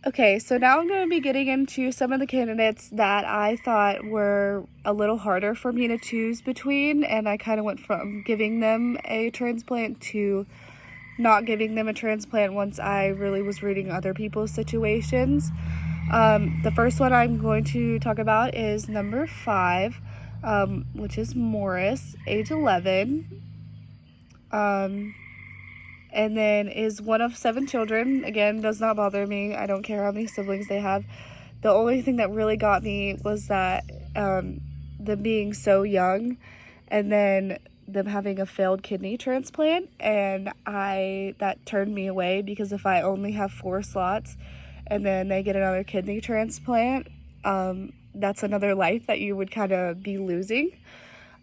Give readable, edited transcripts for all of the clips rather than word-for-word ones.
Okay, so now I'm going to be getting into some of the candidates that I thought were a little harder for me to choose between, and I kind of went from giving them a transplant to not giving them a transplant once I really was reading other people's situations. The first one I'm going to talk about is number 5, which is Morris, age 11. And then is one of 7 children. Again, does not bother me. I don't care how many siblings they have. The only thing that really got me was that them being so young, and then them having a failed kidney transplant, and that turned me away, because if I only have 4 slots and then they get another kidney transplant, that's another life that you would kind of be losing.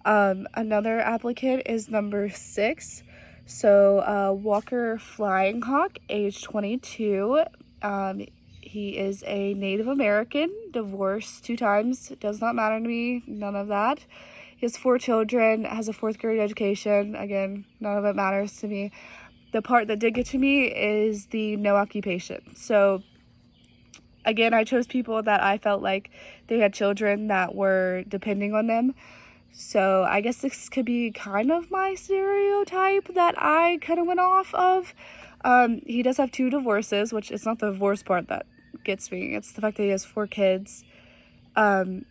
Another applicant is number 6. So Walker Flying Hawk, age 22. He is a Native American, divorced 2 times. Does not matter to me, none of that. He has 4 children, has a 4th grade education. Again, none of it matters to me. The part that did get to me is the no occupation. So again, I chose people that I felt like they had children that were depending on them. So I guess this could be kind of my stereotype that I kind of went off of. He does have 2 divorces, which it's not the divorce part that gets me. It's the fact that he has 4 kids. And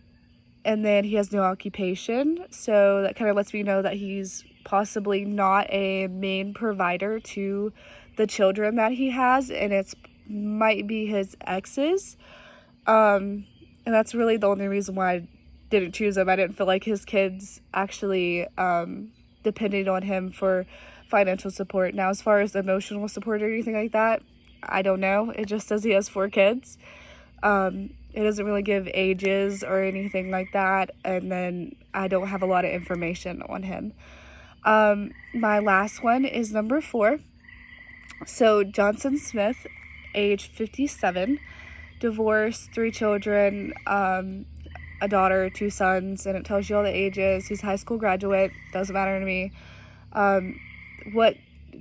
then he has no occupation. So that kind of lets me know that he's possibly not a main provider to the children that he has, and it's might be his ex's. And that's really the only reason why I didn't choose him. I didn't feel like his kids actually depended on him for financial support. Now, as far as emotional support or anything like that, I don't know. It just says he has 4 kids. It doesn't really give ages or anything like that, and then I don't have a lot of information on him. My last one is number 4. So Johnson Smith, age 57, divorced, 3 children, a daughter, 2 sons, and it tells you all the ages. He's a high school graduate, doesn't matter to me. What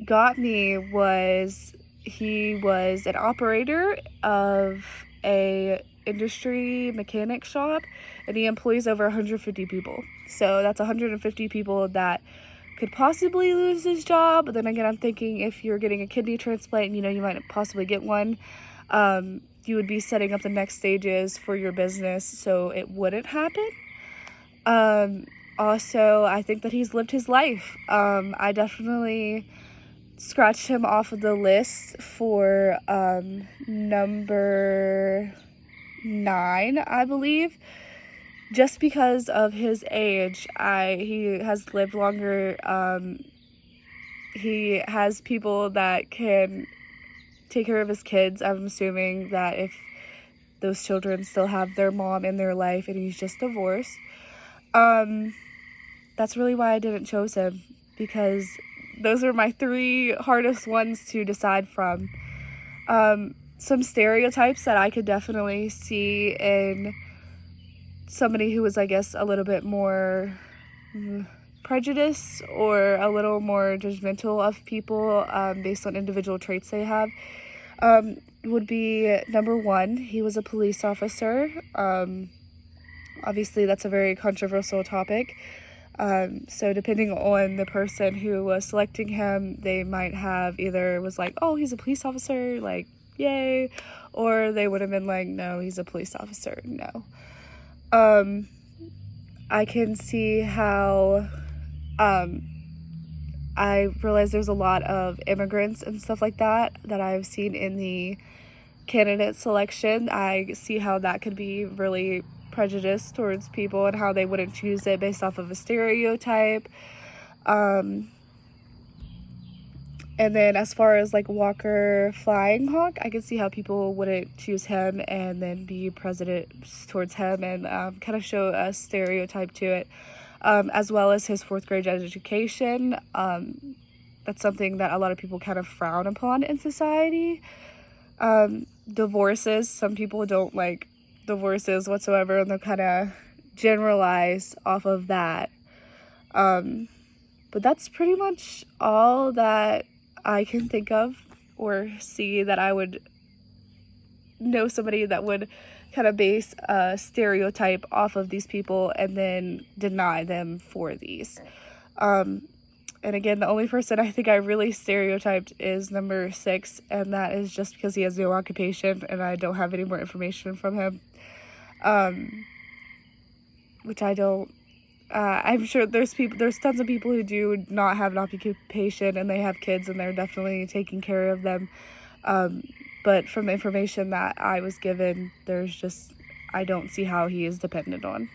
got me was he was an operator of a industry mechanic shop, and he employs over 150 people. So that's 150 people that could possibly lose his job. But then again, I'm thinking if you're getting a kidney transplant, you might possibly get one. You would be setting up the next stages for your business so it wouldn't happen. Also, I think that he's lived his life. I definitely scratched him off of the list for number 9, I believe, just because of his age. He has lived longer. He has people that can take care of his kids. I'm assuming that if those children still have their mom in their life and he's just divorced. That's really why I didn't choose him, because those are my 3 hardest ones to decide from. Some stereotypes that I could definitely see in somebody who was, I guess, a little bit more prejudiced or a little more judgmental of people based on individual traits they have, would be number 1, he was a police officer. Obviously, that's a very controversial topic. So depending on the person who was selecting him, they might have either was like, oh, he's a police officer, like, yay, or they would have been like, no, he's a police officer, no. I can see how, I realize there's a lot of immigrants and stuff like that I've seen in the candidate selection. I see how that could be really prejudiced towards people and how they wouldn't choose it based off of a stereotype. And then as far as like Walker Flying Hawk, I can see how people wouldn't choose him and then be prejudiced towards him and kind of show a stereotype to it, as well as his 4th grade education. That's something that a lot of people kind of frown upon in society. Divorces, some people don't like divorces whatsoever, and they'll kind of generalize off of that. But that's pretty much all that I can think of or see that I would know somebody that would kind of base a stereotype off of these people and then deny them for these. And again, the only person I think I really stereotyped is number 6, and that is just because he has no occupation and I don't have any more information from him. Which I don't. I'm sure there's tons of people who do not have an occupation and they have kids and they're definitely taking care of them. But from the information that I was given, I don't see how he is dependent on.